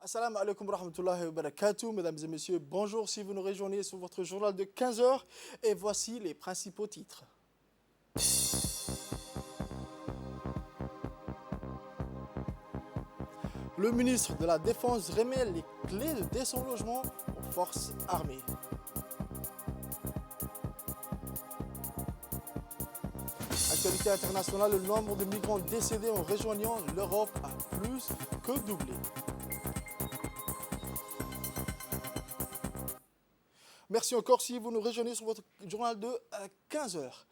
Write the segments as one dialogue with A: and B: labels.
A: Assalamu alaikum wa rahmatullahi wa barakatuh. Mesdames et messieurs, bonjour si vous nous rejoignez sur votre journal de 15 heures. Et voici les principaux titres. Le ministre de la Défense remet les clés de son logement aux forces armées. Actualité internationale, le nombre de migrants décédés en rejoignant l'Europe a plus que doublé. Merci encore si vous nous rejoignez sur votre journal de 15 heures.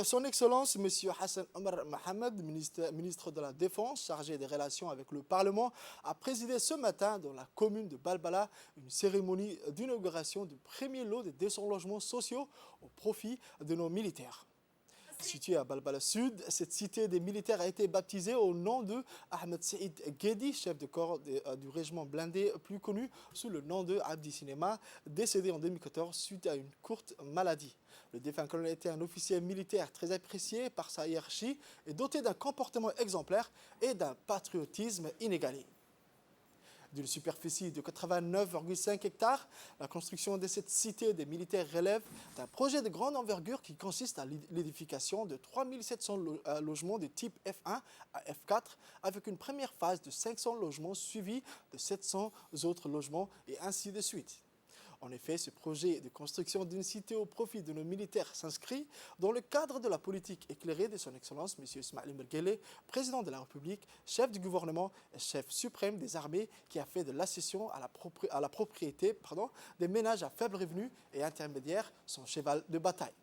A: Son Excellence, M. Hassan Omar Mohamed, ministre de la Défense, chargé des relations avec le Parlement, a présidé ce matin dans la commune de Balbala une cérémonie d'inauguration du premier lot de 200 logements sociaux au profit de nos militaires. Située à Balbala Sud, cette cité des militaires a été baptisée au nom de Ahmed Saïd Ghedi, chef de corps du régiment blindé, plus connu sous le nom de Abdi Sinema, décédé en 2014 suite à une courte maladie. Le défunt colonel était un officier militaire très apprécié par sa hiérarchie et doté d'un comportement exemplaire et d'un patriotisme inégalé. D'une superficie de 89,5 hectares, la construction de cette cité des militaires relève d'un projet de grande envergure qui consiste à l'édification de 3700 logements de type F1 à F4 avec une première phase de 500 logements suivie de 700 autres logements et ainsi de suite. En effet, ce projet de construction d'une cité au profit de nos militaires s'inscrit dans le cadre de la politique éclairée de son Excellence, M. Ismaïl Merguele, président de la République, chef du gouvernement et chef suprême des armées, qui a fait de l'accession à la propriété des ménages à faible revenu et intermédiaires son cheval de bataille.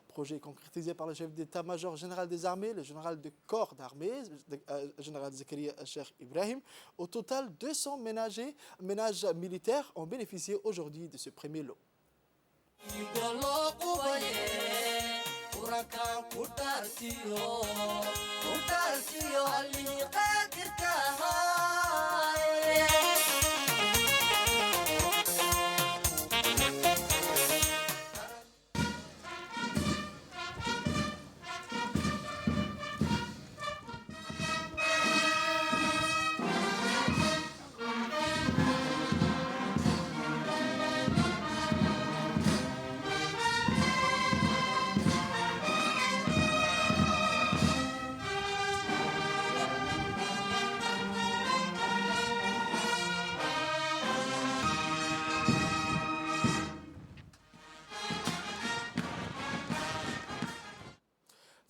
A: Projet concrétisé par le chef d'état-major général des armées, le général de corps d'armée, général Zakaria Cheikh Ibrahim. Au total, 200 ménages militaires ont bénéficié aujourd'hui de ce premier lot.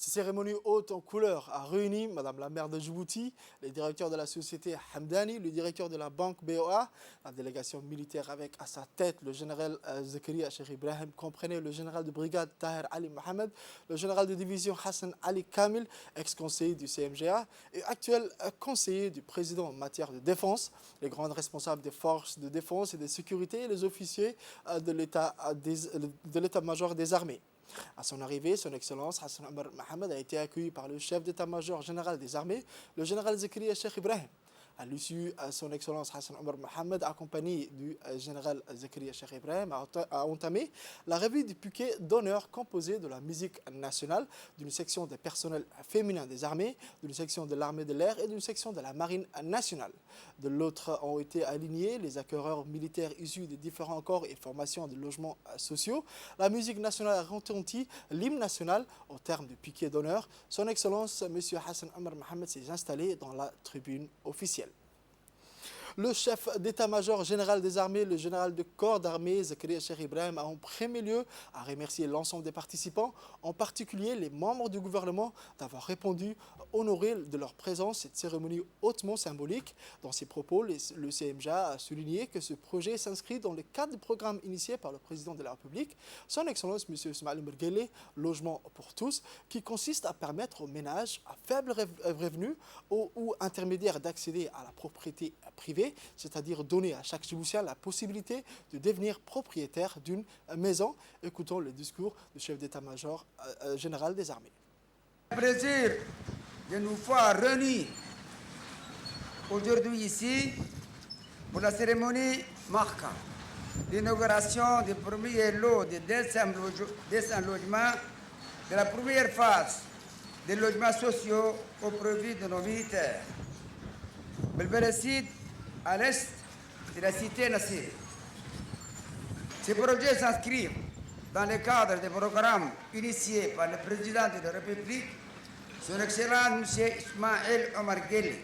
A: Cette cérémonie haute en couleur a réuni Madame la maire de Djibouti, les directeurs de la société Hamdani, le directeur de la banque BOA, la délégation militaire avec à sa tête le général Zakaria Cheikh Ibrahim comprenait le général de brigade Tahir Ali Mohamed, le général de division Hassan Ali Kamil, ex-conseiller du CMGA et actuel conseiller du président en matière de défense, les grands responsables des forces de défense et de sécurité et les officiers de l'état-major des armées. À son arrivée, son Excellence Hassan Omar Mohamed a été accueilli par le chef d'état-major général des armées, le général Zakaria Cheikh Ibrahim. À l'issue, son Excellence Hassan Omar Mohamed, accompagné du général Zakaria Cheikh Ibrahim, a entamé la revue du piquet d'honneur composée de la musique nationale, d'une section des personnels féminins des armées, d'une section de l'armée de l'air et d'une section de la marine nationale. De l'autre ont été alignés les acquéreurs militaires issus des différents corps et formations de logements sociaux. La musique nationale a retenti l'hymne national au terme du piquet d'honneur. Son Excellence M. Hassan Omar Mohamed s'est installé dans la tribune officielle. Le chef d'état-major général des armées, le général de corps d'armée, Zakaria Cheikh Ibrahim, a en premier lieu à remercier l'ensemble des participants, en particulier les membres du gouvernement, d'avoir répondu, honoré de leur présence cette cérémonie hautement symbolique. Dans ses propos, le CMGA a souligné que ce projet s'inscrit dans le cadre du programme initié par le président de la République, son Excellence M. Ismaïl Merguele, Logement pour tous, qui consiste à permettre aux ménages à faible revenu ou intermédiaires d'accéder à la propriété privée, c'est-à-dire donner à chaque Djiboutien la possibilité de devenir propriétaire d'une maison. Écoutons le discours du chef d'état-major général des armées.
B: Plaisir de nous voir réunis aujourd'hui ici pour la cérémonie marquant l'inauguration du premier lot de 200 logements de la première phase des logements sociaux au profit de nos militaires. Belbéracide à l'est de la cité Nassir. Ces projets s'inscrivent dans le cadre des programmes initiés par le président de la République, son Excellence M. Ismaël Omar Guelleh,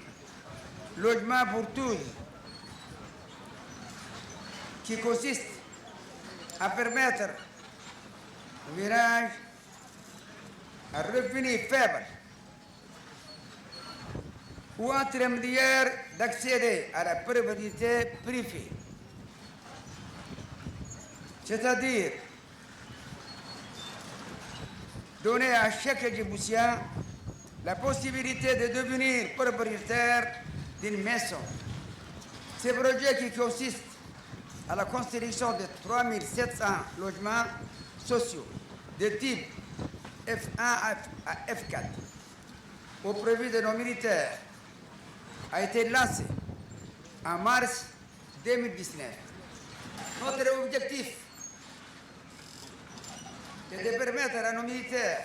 B: logement pour tous, qui consiste à permettre aux ménages à revenus faibles ou intermédiaires d'accéder à la propriété privée, c'est-à-dire donner à chaque Djiboutien la possibilité de devenir propriétaire d'une maison. Ces projets qui consistent à la construction de 3700 logements sociaux de type F1 à F4 au profit de nos militaires a été lancé en mars 2019. Notre objectif est de permettre à nos militaires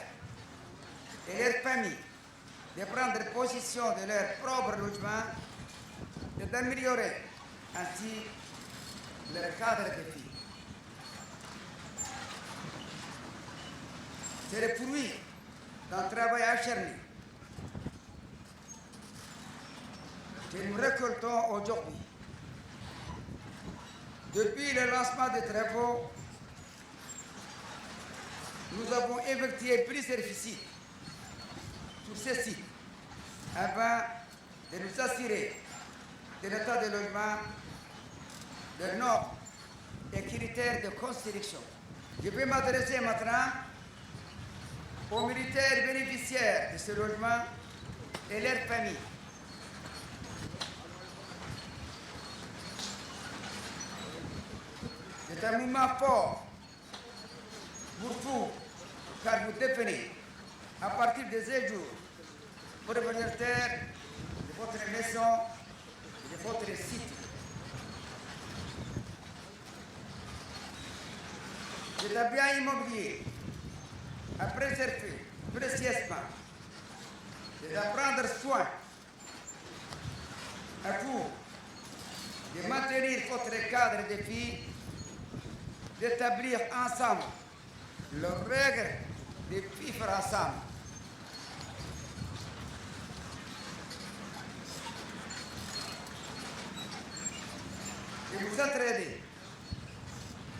B: et leurs familles de prendre possession de leur propre logement et d'améliorer ainsi leur cadre de vie. C'est le fruit d'un travail acharné que nous récoltons aujourd'hui. Depuis le lancement des travaux, nous avons effectué plusieurs visites sur ces sites afin de nous assurer de l'état de logement, de normes et critères de construction. Je vais m'adresser maintenant aux militaires bénéficiaires de ce logement et leurs familles. C'est un moment fort pour vous, car vous devenez, à partir de ce jour, propriétaire de votre maison et de votre site. C'est un bien immobilier à préserver précieusement et d'en prendre soin. À vous de maintenir votre cadre de vie, d'établir ensemble leurs règles de vivre ensemble. De vous entraider,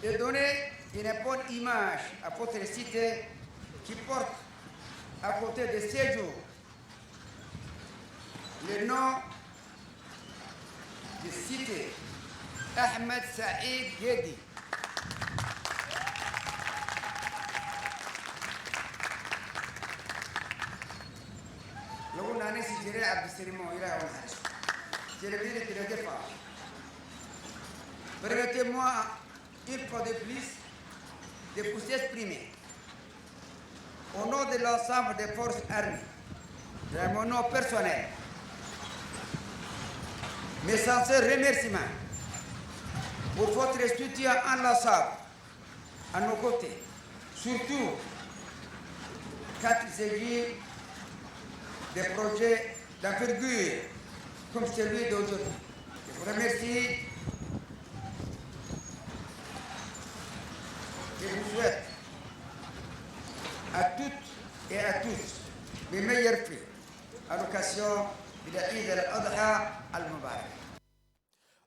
B: de donner une bonne image à votre cité qui porte à côté de séjour le nom de cité Ahmed Saïd Guédi. Permettez-moi une fois de plus de vous exprimer au nom de l'ensemble des forces armées, de mon nom personnel, mes sincères remerciements pour votre soutien inlassable à nos côtés, surtout quand il s'agit des projets d'envergure comme celui d'aujourd'hui. Je vous remercie et vous souhaite à toutes et à tous les meilleurs faits à l'occasion de l'Eid al-Adha al-Mubarak.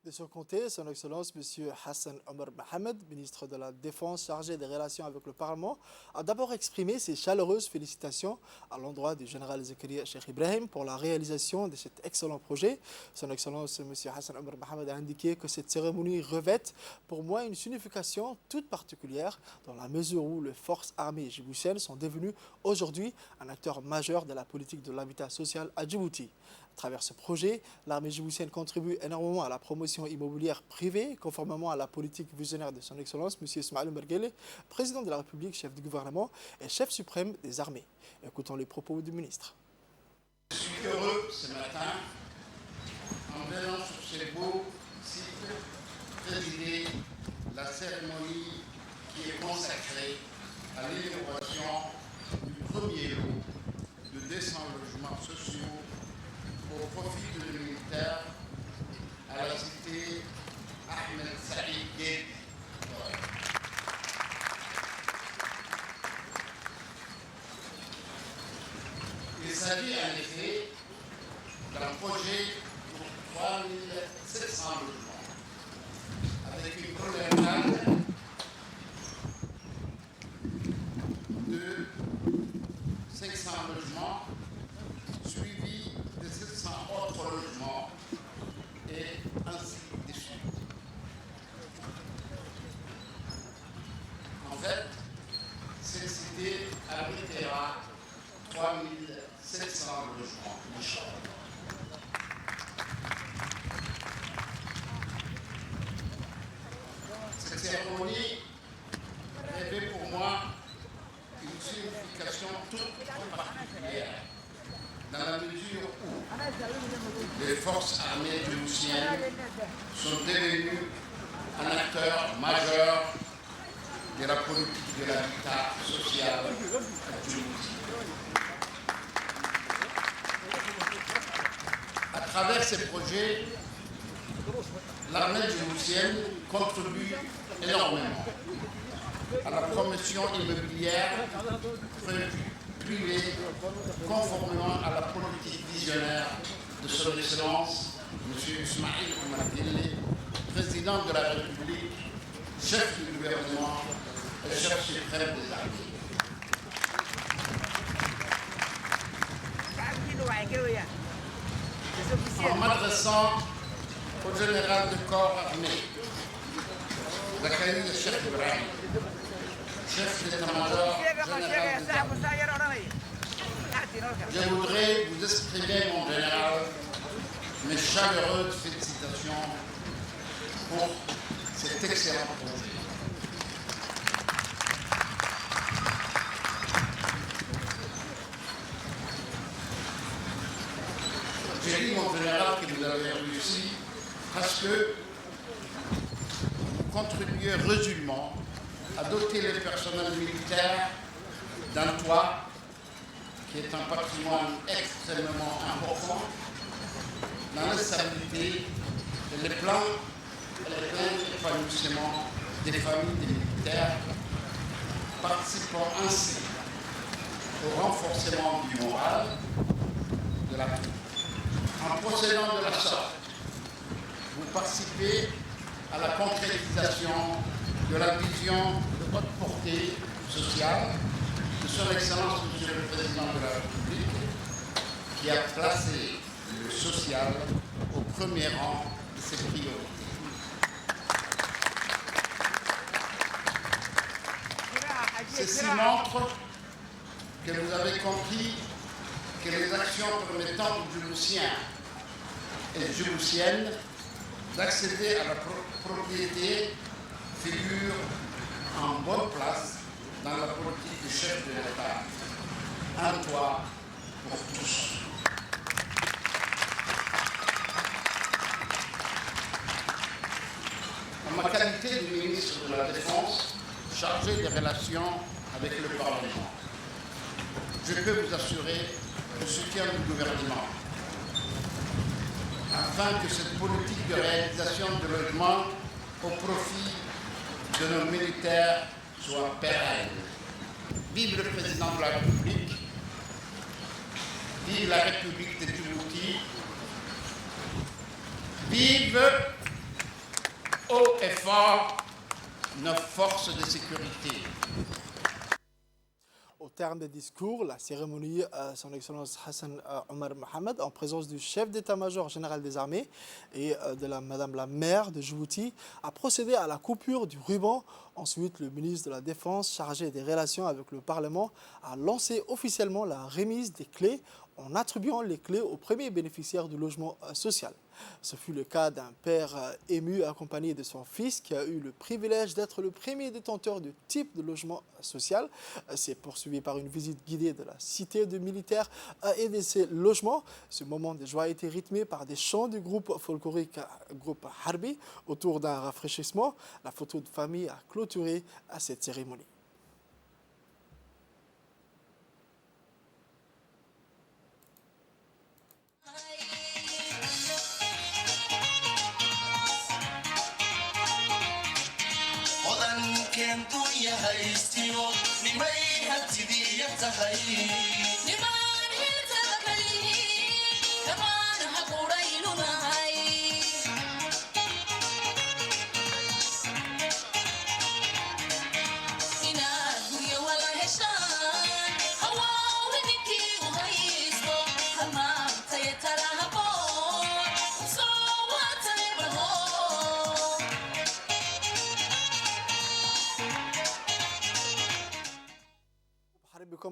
A: De son côté, son Excellence M. Hassan Omar Mohamed, ministre de la Défense chargé des relations avec le Parlement, a d'abord exprimé ses chaleureuses félicitations à l'endroit du général Zakaria Cheikh Ibrahim pour la réalisation de cet excellent projet. Son Excellence M. Hassan Omar Mohamed a indiqué que cette cérémonie revêt pour moi une signification toute particulière dans la mesure où les forces armées djiboutiennes sont devenues aujourd'hui un acteur majeur de la politique de l'habitat social à Djibouti. À travers ce projet, l'armée djiboutienne contribue énormément à la promotion immobilière privée, conformément à la politique visionnaire de son Excellence, M. Ismaël Omar Guelleh, président de la République, chef du gouvernement et chef suprême des armées. Écoutons les propos du ministre.
C: Je suis heureux ce matin, en venant sur ces beaux sites, présider la cérémonie qui est consacrée à l'inauguration du premier lot de 200 logements sociaux au profit de nos militaires à la cité ainsi des suites. En fait, cette cité abritera 3700 logements, Inch'Allah. Cette cérémonie avait pour moi une signification toute particulière, dans la mesure où les forces armées djiboutiennes sont devenues un acteur majeur de la politique de l'habitat social à Djibouti. À travers ces projets, l'armée djiboutienne contribue énormément à la promotion immobilière privée conformément à la politique visionnaire de son Excellence M. Ismaïl Omar Guelleh, président de la République, chef du gouvernement et chef suprême des armées. En m'adressant au général de corps armé, Zakaria Cheikh Ibrahim, chef d'état-major général des armées, je voudrais vous exprimer, mon général, mes chaleureuses félicitations pour cet excellent projet. J'ai dit, mon général, que vous avez réussi parce que vous contribuez résolument à doter les personnels militaires d'un toit qui est un patrimoine extrêmement important dans la stabilité et les plans d'épanouissement des familles des militaires, participant ainsi au renforcement du moral de la troupe. En procédant de la sorte, vous participez à la concrétisation de la vision de haute portée sociale de son Excellence M. le Président de la République, qui a placé le social au premier rang de ses priorités. Ceci montre que vous avez compris que les actions permettant aux Djiboutiens et Djiboutiennes d'accéder à la propriété figurent en bonne place dans la politique du chef de l'État. Un toit pour tous. En ma qualité de ministre de la Défense, chargé des relations avec le Parlement, je peux vous assurer le soutien du gouvernement afin que cette politique de réalisation de logements au profit de nos militaires soit pérenne. Vive le président de la République, vive la République de Djibouti, vive haut et fort nos forces de sécurité.
A: Au terme des discours, la cérémonie, son Excellence Hassan Omar Mohamed, en présence du chef d'état-major général des armées et de Madame la maire de Djibouti, a procédé à la coupure du ruban. Ensuite, le ministre de la Défense, chargé des relations avec le Parlement, a lancé officiellement la remise des clés en attribuant les clés aux premiers bénéficiaires du logement social. Ce fut le cas d'un père ému accompagné de son fils qui a eu le privilège d'être le premier détenteur du type de logement social. C'est poursuivi par une visite guidée de la cité de militaires et de ses logements. Ce moment de joie a été rythmé par des chants du groupe folklorique groupe Harbi autour d'un rafraîchissement. La photo de famille a clôturé cette cérémonie.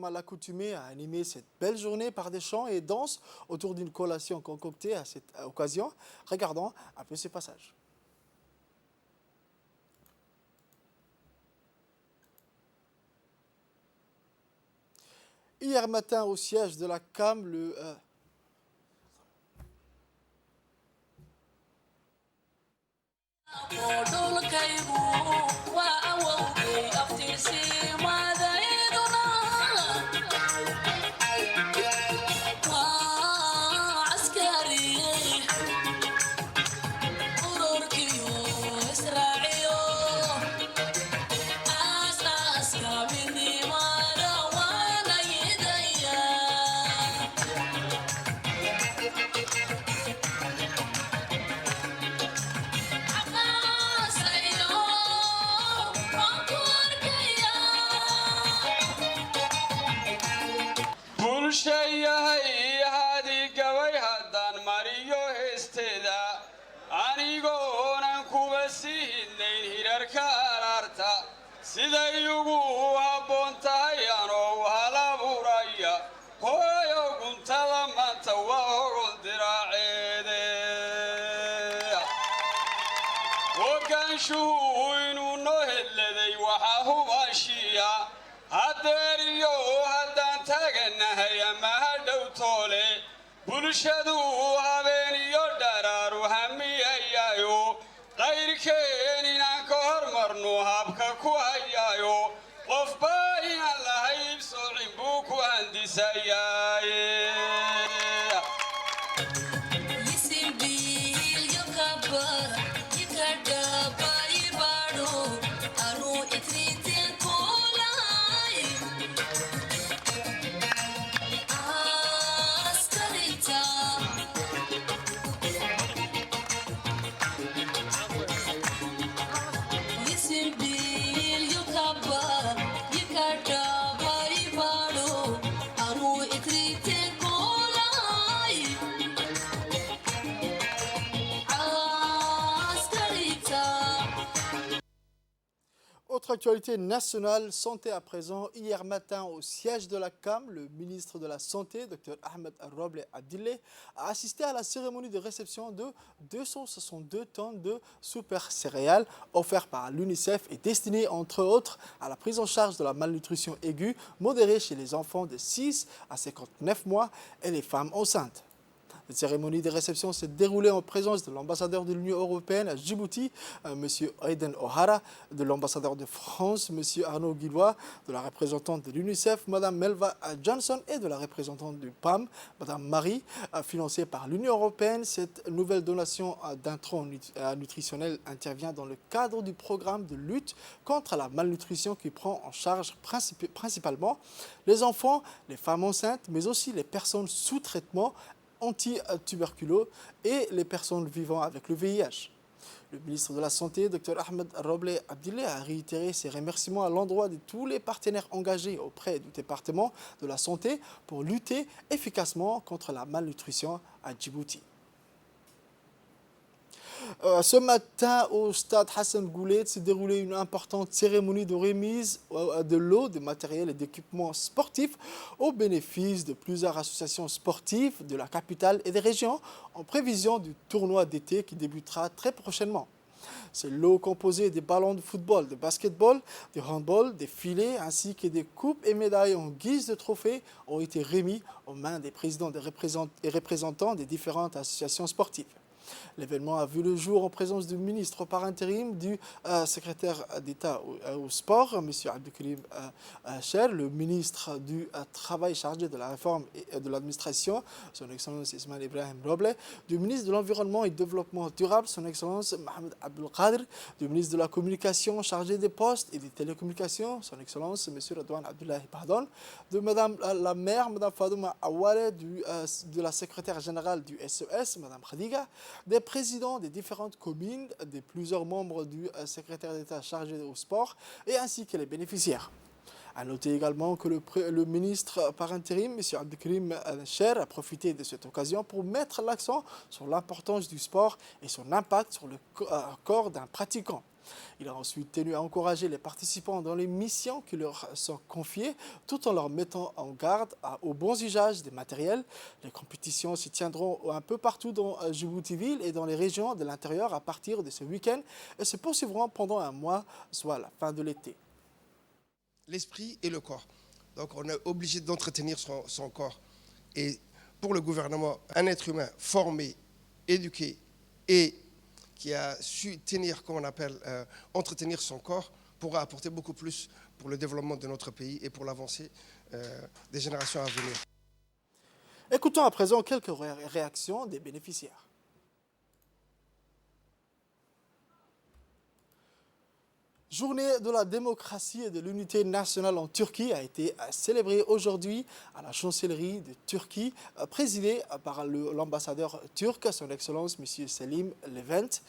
A: comme à l'accoutumée, a animé cette belle journée par des chants et danses autour d'une collation concoctée à cette occasion. Regardons un peu ces passages. Hier matin, au siège de la CAM,
D: siday ugu habboon tahay anoo halaburaya hooyo guntada maanta waa hogol diraaceede hogaanshuhu inuu noo hedladay waxaa hubaashiya haddeeriyo haddaan taaganahay ama hadhow toole bulshadu habeen iyo dharaaru hamiyayaayo qayrkeen inaan ka hormarno habka ku hayaayo qofba inaan lahayb soocin buu ku handisayaaye
A: Autre actualité nationale, santé à présent. Hier matin, au siège de la CAM, le ministre de la Santé, Dr Ahmed Roble Abdille, a assisté à la cérémonie de réception de 262 tonnes de super céréales offertes par l'UNICEF et destinées, entre autres, à la prise en charge de la malnutrition aiguë modérée chez les enfants de 6 à 59 mois et les femmes enceintes. Cette cérémonie de réception s'est déroulée en présence de l'ambassadeur de l'Union européenne à Djibouti, M. Aiden O'Hara, de l'ambassadeur de France, M. Arnaud Guillois, de la représentante de l'UNICEF, Mme Melva Johnson, et de la représentante du PAM, Mme Marie, financée par l'Union européenne. Cette nouvelle donation d'intrants nutritionnels intervient dans le cadre du programme de lutte contre la malnutrition qui prend en charge principalement les enfants, les femmes enceintes, mais aussi les personnes sous traitement anti-tuberculeux et les personnes vivant avec le VIH. Le ministre de la Santé, Dr Ahmed Roble Abdille, a réitéré ses remerciements à l'endroit de tous les partenaires engagés auprès du département de la Santé pour lutter efficacement contre la malnutrition à Djibouti. Ce matin, au stade Hassan Goulet, s'est déroulée une importante cérémonie de remise de lots, de matériel et d'équipements sportifs au bénéfice de plusieurs associations sportives de la capitale et des régions en prévision du tournoi d'été qui débutera très prochainement. Ces lots composés des ballons de football, de basketball, de handball, des filets ainsi que des coupes et médailles en guise de trophées ont été remis aux mains des présidents et représentants des différentes associations sportives. L'événement a vu le jour en présence du ministre par intérim du secrétaire d'État au sport, M. Abdelkrim Cher, le ministre du Travail chargé de la réforme et de l'administration, son Excellence Ismaël Ibrahim Roble, du ministre de l'Environnement et du Développement durable, son Excellence Mohamed Abdelkader, du ministre de la Communication chargé des postes et des télécommunications, son Excellence M. Radouane Abdullahi Pardon, de Mme la maire, Mme Fadouma Awale, de la secrétaire générale du SES, Mme Khadiga, des présidents des différentes communes, des plusieurs membres du secrétaire d'État chargé au sport et ainsi que les bénéficiaires. A noter également que le ministre par intérim, M. Abdelkrim Cher, a profité de cette occasion pour mettre l'accent sur l'importance du sport et son impact sur le corps d'un pratiquant. Il a ensuite tenu à encourager les participants dans les missions qui leur sont confiées, tout en leur mettant en garde aux bons usages des matériels. Les compétitions s'y tiendront un peu partout dans Djibouti-Ville et dans les régions de l'intérieur à partir de ce week-end et se poursuivront pendant un mois, soit la fin de l'été.
E: L'esprit et le corps. Donc on est obligé d'entretenir son corps. Et pour le gouvernement, un être humain formé, éduqué et qui a su tenir, comme on appelle, entretenir son corps, pourra apporter beaucoup plus pour le développement de notre pays et pour l'avancée des générations à venir.
A: Écoutons à présent quelques réactions des bénéficiaires. Journée de la démocratie et de l'unité nationale en Turquie a été célébrée aujourd'hui à la chancellerie de Turquie, présidée par l'ambassadeur turc, son Excellence M. Selim Levent.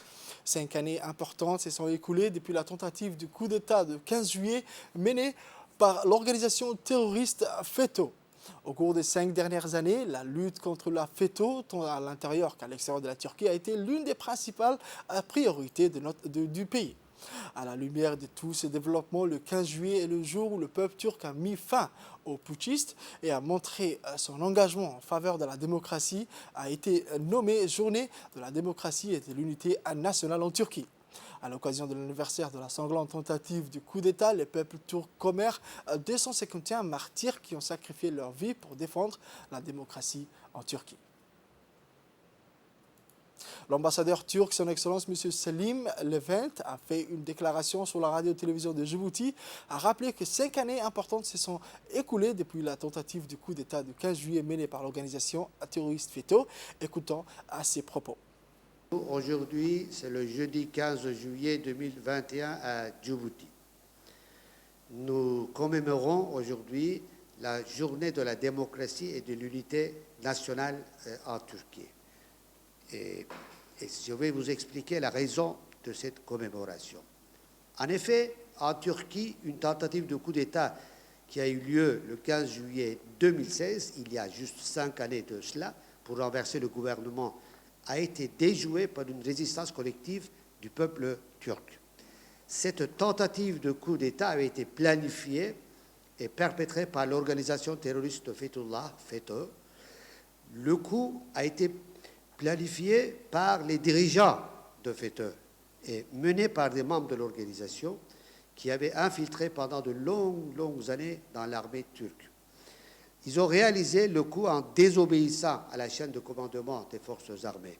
A: 5 années importantes se sont écoulées depuis la tentative du coup d'État de 15 juillet menée par l'organisation terroriste FETÖ. Au cours des 5 dernières années, la lutte contre la FETÖ, tant à l'intérieur qu'à l'extérieur de la Turquie, a été l'une des principales priorités du pays. À la lumière de tous ces développements, le 15 juillet est le jour où le peuple turc a mis fin aux putschistes et a montré son engagement en faveur de la démocratie, a été nommé Journée de la démocratie et de l'unité nationale en Turquie. À l'occasion de l'anniversaire de la sanglante tentative du coup d'État, les peuples turcs commémorent 251 martyrs qui ont sacrifié leur vie pour défendre la démocratie en Turquie. L'ambassadeur turc, son Excellence M. Selim Levent, a fait une déclaration sur la radio-télévision de Djibouti, a rappelé que 5 années importantes se sont écoulées depuis la tentative du coup d'État du 15 juillet menée par l'organisation terroriste FETÖ. Écoutons à ses propos.
F: Aujourd'hui, c'est le jeudi 15 juillet 2021 à Djibouti. Nous commémorons aujourd'hui la journée de la démocratie et de l'unité nationale en Turquie. Et je vais vous expliquer la raison de cette commémoration. En effet, en Turquie, une tentative de coup d'État qui a eu lieu le 15 juillet 2016, il y a juste 5 années de cela, pour renverser le gouvernement, a été déjouée par une résistance collective du peuple turc. Cette tentative de coup d'État avait été planifiée et perpétrée par l'organisation terroriste Fethullah, FETÖ. Le coup a été planifié par les dirigeants de FETÖ et mené par des membres de l'organisation qui avaient infiltré pendant de longues années dans l'armée turque. Ils ont réalisé le coup en désobéissant à la chaîne de commandement des forces armées.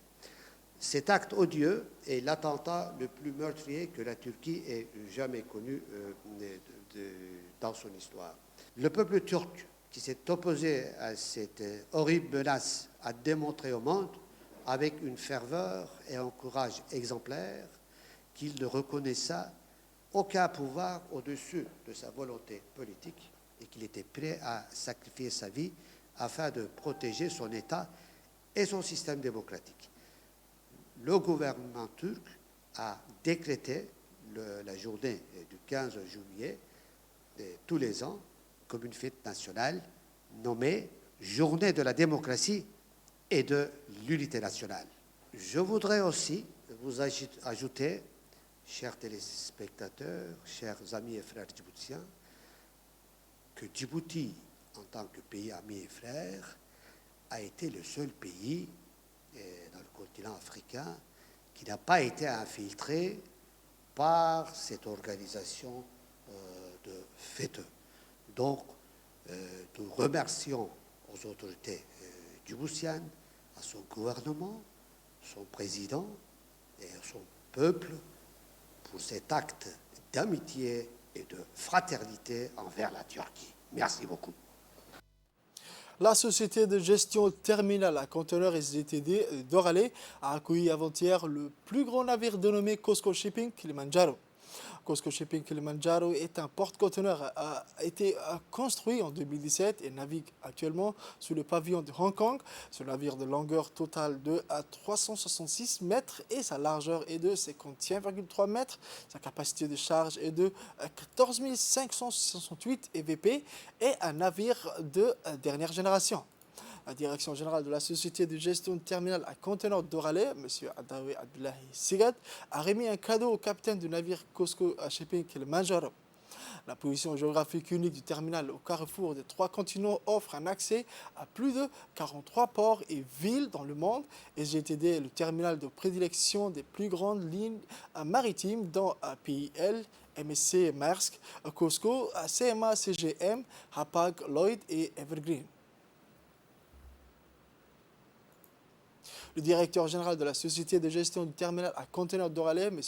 F: Cet acte odieux est l'attentat le plus meurtrier que la Turquie ait jamais connu dans son histoire. Le peuple turc qui s'est opposé à cette horrible menace a démontré au monde avec une ferveur et un courage exemplaires qu'il ne reconnaissait aucun pouvoir au-dessus de sa volonté politique et qu'il était prêt à sacrifier sa vie afin de protéger son État et son système démocratique. Le gouvernement turc a décrété la journée du 15 juillet de tous les ans comme une fête nationale nommée Journée de la démocratie et de l'unité nationale. Je voudrais aussi vous ajouter, chers téléspectateurs, chers amis et frères djiboutiens, que Djibouti, en tant que pays ami et frère, a été le seul pays dans le continent africain qui n'a pas été infiltré par cette organisation de FETÖ. Donc, nous remercions aux autorités djiboutiennes, à son gouvernement, son président et à son peuple pour cet acte d'amitié et de fraternité envers la Turquie. Merci beaucoup.
A: La société de gestion terminale à conteneurs SGTD d'Oralé a accueilli avant-hier le plus grand navire dénommé COSCO Shipping Kilimanjaro. COSCO Shipping Kilimanjaro est un porte-conteneur, a été construit en 2017 et navigue actuellement sous le pavillon de Hong Kong. Ce navire de longueur totale de 366 mètres et sa largeur est de 51,3 mètres. Sa capacité de charge est de 14 568 EVP et un navire de dernière génération. La direction générale de la société de gestion de terminal à conteneurs d'Oralais, M. Adawi Abdullahi Sigad, a remis un cadeau au capitaine du navire COSCO Shipping Kilimanjaro. La position géographique unique du terminal au carrefour des 3 continents offre un accès à plus de 43 ports et villes dans le monde. SGTD est le terminal de prédilection des plus grandes lignes maritimes dans PIL, MSC Maersk, COSCO, CMA CGM, Hapag Lloyd et Evergreen. Le directeur général de la société de gestion du terminal à conteneurs d'Oralais, M.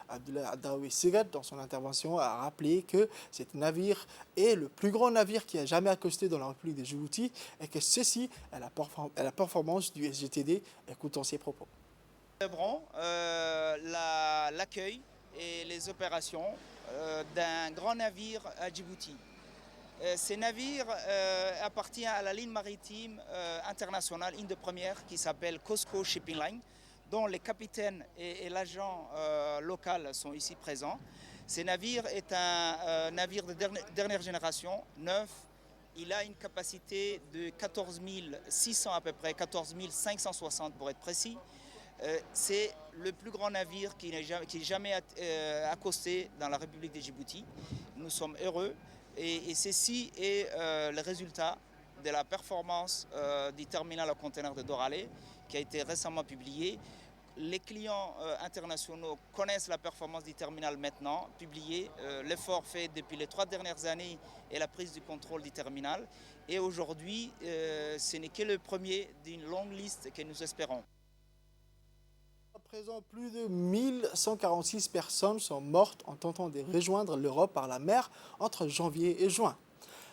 A: Abdullah Adawi Sigad, dans son intervention, a rappelé que cet navire est le plus grand navire qui a jamais accosté dans la République de Djibouti et que ceci est la performance du SGTD. Écoutons ses propos.
G: Nous célébrons l'accueil et les opérations d'un grand navire à Djibouti. Ce navire appartient à la ligne maritime internationale, une des premières, qui s'appelle COSCO Shipping Line, dont les capitaines et l'agent local sont ici présents. Ce navire est un navire de dernière génération, neuf. Il a une capacité de 14 600 à peu près, 14 560 pour être précis. C'est le plus grand navire qui n'est jamais accosté dans la République de Djibouti. Nous sommes heureux. Et ceci est le résultat de la performance du terminal à conteneurs de Doralais qui a été récemment publié. Les clients internationaux connaissent la performance du terminal maintenant, publié. L'effort fait depuis les 3 dernières années et la prise du contrôle du terminal. Et aujourd'hui, ce n'est que le premier d'une longue liste que nous espérons.
A: À présent, plus de 1146 personnes sont mortes en tentant de rejoindre l'Europe par la mer entre janvier et juin.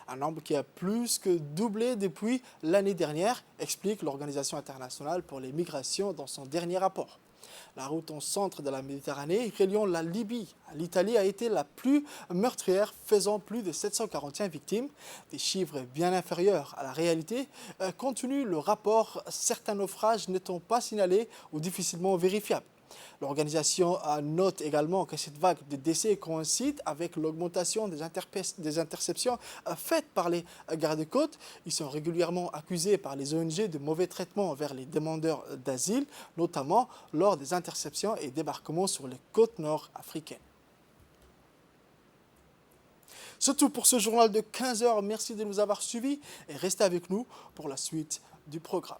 A: Un nombre qui a plus que doublé depuis l'année dernière, explique l'Organisation internationale pour les migrations dans son dernier rapport. La route au centre de la Méditerranée, reliant la Libye à l'Italie, a été la plus meurtrière, faisant plus de 741 victimes. Des chiffres bien inférieurs à la réalité, compte tenu le rapport, certains naufrages n'étant pas signalés ou difficilement vérifiables. L'organisation note également que cette vague de décès coïncide avec l'augmentation des interceptions faites par les gardes-côtes. Ils sont régulièrement accusés par les ONG de mauvais traitements envers les demandeurs d'asile, notamment lors des interceptions et débarquements sur les côtes nord-africaines. C'est tout pour ce journal de 15 h. Merci de nous avoir suivis et restez avec nous pour la suite du programme.